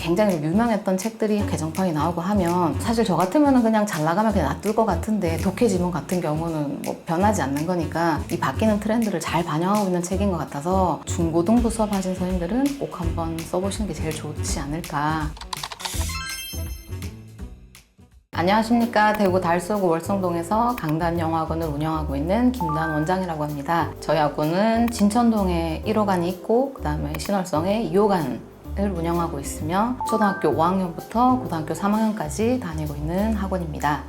굉장히 유명했던 책들이 개정판이 나오고 하면 사실 저 같으면 그냥 잘 나가면 그냥 놔둘 것 같은데 독해지문 같은 경우는 뭐 변하지 않는 거니까 이 바뀌는 트렌드를 잘 반영하고 있는 책인 것 같아서 중고등부 수업하신 선생님들은 꼭 한번 써보시는 게 제일 좋지 않을까. 안녕하십니까. 대구 달서구 월성동에서 강단영어학원을 운영하고 있는 김단 원장이라고 합니다. 저희 학원은 진천동에 1호관이 있고 그 다음에 신월성에 2호관을 운영하고 있으며 초등학교 5학년부터 고등학교 3학년까지 다니고 있는 학원입니다.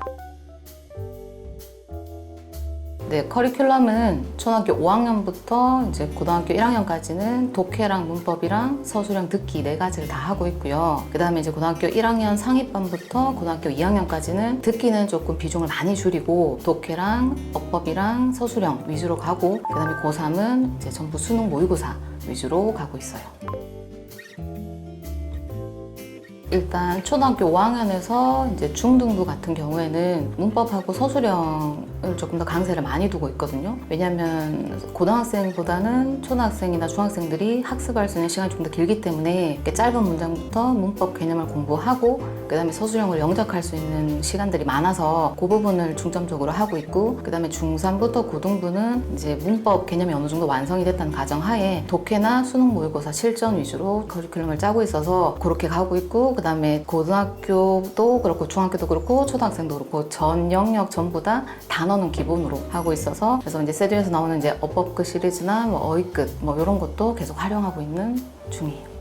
네, 커리큘럼은 초등학교 5학년부터 이제 고등학교 1학년까지는 독해랑 문법이랑 서술형 듣기 4가지를 다 하고 있고요. 그 다음에 이제 고등학교 1학년 상위반부터 고등학교 2학년까지는 듣기는 조금 비중을 많이 줄이고 독해랑 어법이랑 서술형 위주로 가고 그 다음에 고3은 이제 전부 수능 모의고사 위주로 가고 있어요. 일단 초등학교 5학년에서 이제 중등부 같은 경우에는 문법하고 서술형을 조금 더 강세를 많이 두고 있거든요. 왜냐하면 고등학생보다는 초등학생이나 중학생들이 학습할 수 있는 시간이 좀 더 길기 때문에 이렇게 짧은 문장부터 문법 개념을 공부하고 그 다음에 서술형을 영작할 수 있는 시간들이 많아서 그 부분을 중점적으로 하고 있고 그 다음에 중3부터 고등부는 이제 문법 개념이 어느 정도 완성이 됐다는 가정하에 독해나 수능 모의고사 실전 위주로 커리큘럼을 짜고 있어서 그렇게 가고 있고 그 다음에 고등학교도 그렇고 중학교도 그렇고 초등학생도 그렇고 전 영역 전부 다 단어는 기본으로 하고 있어서 그래서 이제 세듀에서 나오는 이제 어법끝 시리즈나 뭐 어휘끝 뭐 이런 것도 계속 활용하고 있는 중이에요.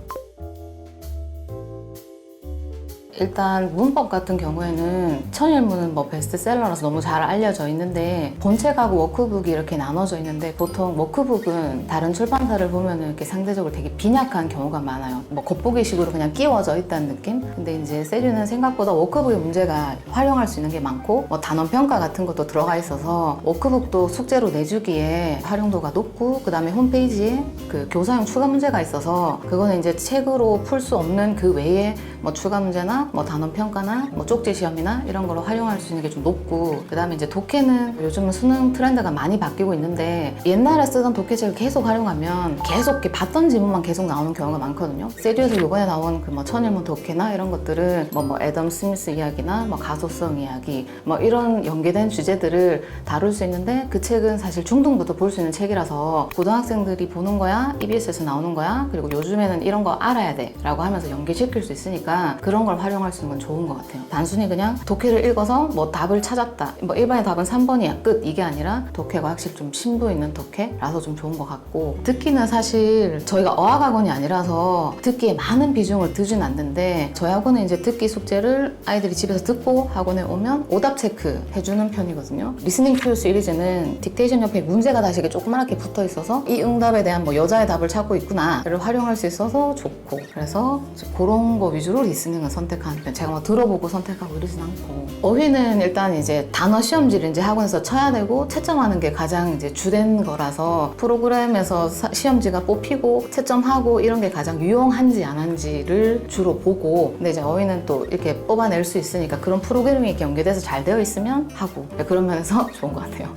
일단 문법 같은 경우에는 천일문은 뭐 베스트셀러라서 너무 잘 알려져 있는데 본책하고 워크북이 이렇게 나눠져 있는데 보통 워크북은 다른 출판사를 보면은 이렇게 상대적으로 되게 빈약한 경우가 많아요. 뭐 겉보기식으로 그냥 끼워져 있다는 느낌? 근데 이제 세류는 생각보다 워크북의 문제가 활용할 수 있는 게 많고 뭐 단원 평가 같은 것도 들어가 있어서 워크북도 숙제로 내주기에 활용도가 높고 그 다음에 홈페이지에 그 교사용 추가 문제가 있어서 그거는 이제 책으로 풀 수 없는 그 외에 뭐 추가 문제나 뭐 단원 평가나 뭐 쪽지 시험이나 이런 걸로 활용할 수 있는 게 좀 높고 그 다음에 이제 독해는 요즘은 수능 트렌드가 많이 바뀌고 있는데 옛날에 쓰던 독해책을 계속 활용하면 계속 이렇게 봤던 지문만 계속 나오는 경우가 많거든요. 세류에서 요번에 나온 그 뭐 천일문 독해나 이런 것들은 뭐 애덤 스미스 이야기나 뭐 가소성 이야기 뭐 이런 연계된 주제들을 다룰 수 있는데 그 책은 사실 중등부터 볼 수 있는 책이라서 고등학생들이 보는 거야 EBS에서 나오는 거야 그리고 요즘에는 이런 거 알아야 돼 라고 하면서 연계시킬 수 있으니까 그런 걸 활용할 수 있는 건 좋은 것 같아요. 단순히 그냥 독해를 읽어서 뭐 답을 찾았다 뭐 일반의 답은 3번이야 끝 이게 아니라 독해가 확실히 좀 심도 있는 독해라서 좀 좋은 것 같고 듣기는 사실 저희가 어학학원이 아니라서 듣기에 많은 비중을 두진 않는데 저희 학원은 이제 듣기 숙제를 아이들이 집에서 듣고 학원에 오면 오답 체크 해주는 편이거든요. 리스닝 큐 시리즈는 딕테이션 옆에 문제가 다시 이렇게 조그맣게 붙어 있어서 이 응답에 대한 뭐 여자의 답을 찾고 있구나를 활용할 수 있어서 좋고 그래서 그런 거 위주로 리스닝을 선택하는 편. 제가 뭐 들어보고 선택하고 이러진 않고 어휘는 일단 이제 단어 시험지를 이제 학원에서 쳐야 되고 채점하는 게 가장 이제 주된 거라서 프로그램에서 시험지가 뽑히고 채점하고 이런 게 가장 유용한지 안 한지를 주로 보고 근데 이제 어휘는 또 이렇게 뽑아낼 수 있으니까 그런 프로그램이 이렇게 연계돼서 잘 되어 있으면 하고 그런 면에서 좋은 것 같아요.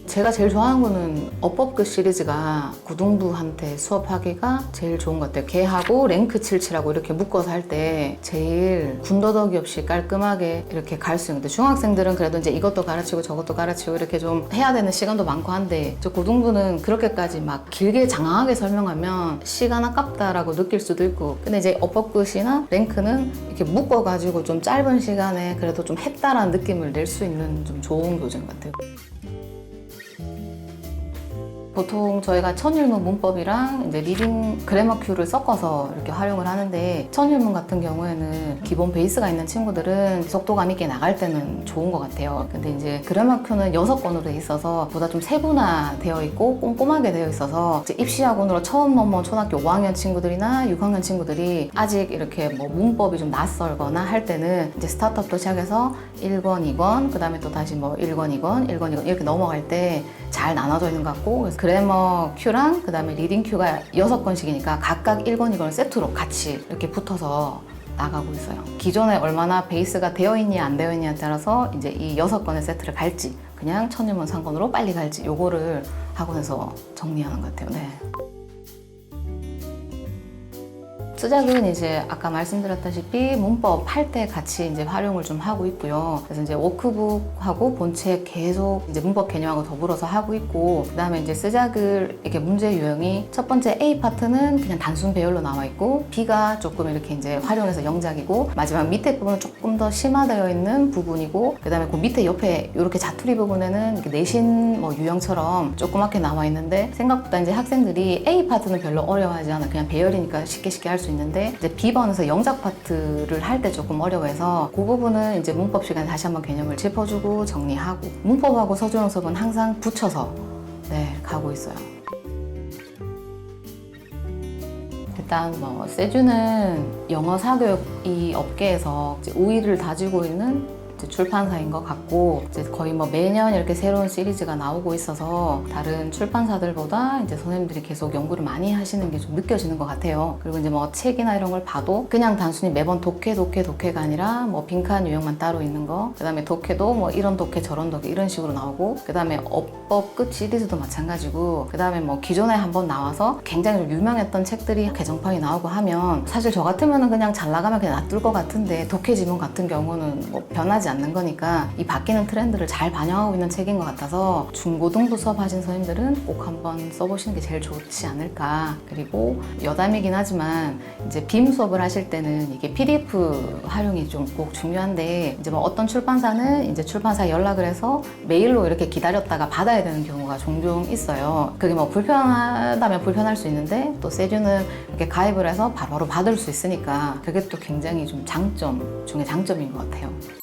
제가 제일 좋아하는 거는 어법끝 시리즈가 고등부한테 수업하기가 제일 좋은 것 같아요. 걔하고 랭크 77하고 이렇게 묶어서 할 때 제일 군더더기 없이 깔끔하게 이렇게 갈 수 있는데 중학생들은 그래도 이제 이것도 가르치고 저것도 가르치고 이렇게 좀 해야 되는 시간도 많고 한데 저 고등부는 그렇게까지 막 길게 장황하게 설명하면 시간 아깝다라고 느낄 수도 있고 근데 이제 어법끝이나 랭크는 이렇게 묶어가지고 좀 짧은 시간에 그래도 좀 했다라는 느낌을 낼 수 있는 좀 좋은 교재인 것 같아요. 보통 저희가 천일문 문법이랑 이제 리딩 그래머 큐를 섞어서 이렇게 활용을 하는데 천일문 같은 경우에는 기본 베이스가 있는 친구들은 속도감 있게 나갈 때는 좋은 것 같아요. 근데 이제 그래머 큐는 6권으로 돼 있어서 보다 좀 세분화되어 있고 꼼꼼하게 되어 있어서 이제 입시학원으로 처음 넘어온 초등학교 5학년 친구들이나 6학년 친구들이 아직 이렇게 뭐 문법이 좀 낯설거나 할 때는 이제 스타트업부터 시작해서 1권, 2권, 그 다음에 또 다시 뭐 1권, 2권, 1권, 2권 이렇게 넘어갈 때 잘 나눠져 있는 것 같고 그래서 그래머 큐랑 그 다음에 리딩 큐가 6권씩이니까 각각 1권, 2권을 세트로 같이 이렇게 붙어서 나가고 있어요. 기존에 얼마나 베이스가 되어 있니 안 되어 있냐에 따라서 이제 이 6권의 세트를 갈지 그냥 천일문 3권으로 빨리 갈지 요거를 학원에서 정리하는 것 같아요. 네. 쓰작은 이제 아까 말씀드렸다시피 문법 할 때 같이 이제 활용을 좀 하고 있고요. 그래서 이제 워크북하고 본책 계속 이제 문법 개념하고 더불어서 하고 있고, 그다음에 이제 쓰작을 이렇게 문제 유형이 첫 번째 A 파트는 그냥 단순 배열로 나와 있고, B가 조금 이렇게 이제 활용해서 영작이고, 마지막 밑에 부분은 조금 더 심화되어 있는 부분이고, 그다음에 그 밑에 옆에 이렇게 자투리 부분에는 이렇게 내신 뭐 유형처럼 조그맣게 나와 있는데, 생각보다 이제 학생들이 A 파트는 별로 어려워하지 않아. 그냥 배열이니까 쉽게 할 수 있는데, 이제 B번에서 영작 파트를 할 때 조금 어려워해서 그 부분은 이제 문법 시간에 다시 한번 개념을 짚어주고 정리하고, 문법하고 서술형 수업은 항상 붙여서 가고 있어요. 일단 뭐 세주는 영어 사교육 이 업계에서 이제 우위를 다지고 있는 출판사인 것 같고, 이제 거의 뭐 매년 이렇게 새로운 시리즈가 나오고 있어서 다른 출판사들보다 이제 선생님들이 계속 연구를 많이 하시는 게 좀 느껴지는 것 같아요. 그리고 이제 뭐 책이나 이런 걸 봐도 그냥 단순히 매번 독해가 아니라 뭐 빈칸 유형만 따로 있는 거, 그 다음에 독해도 뭐 이런 독해 저런 독해 이런 식으로 나오고, 그 다음에 어법 끝 시리즈도 마찬가지고, 그 다음에 뭐 기존에 한번 나와서 굉장히 좀 유명했던 책들이 개정판이 나오고 하면, 사실 저 같으면 그냥 잘 나가면 그냥 놔둘 것 같은데, 독해 지문 같은 경우는 뭐 변하지 않는 거니까 이 바뀌는 트렌드를 잘 반영하고 있는 책인 것 같아서 중고등부 수업하신 선생님들은 꼭 한번 써보시는 게 제일 좋지 않을까. 그리고 여담이긴 하지만 이제 빔 수업을 하실 때는 이게 PDF 활용이 좀 꼭 중요한데, 이제 뭐 어떤 출판사는 이제 출판사에 연락을 해서 메일로 이렇게 기다렸다가 받아야 되는 경우가 종종 있어요. 그게 뭐 불편하다면 불편할 수 있는데, 또 세주는 이렇게 가입을 해서 바로 받을 수 있으니까 그게 또 굉장히 좀 장점 중에 장점인 것 같아요.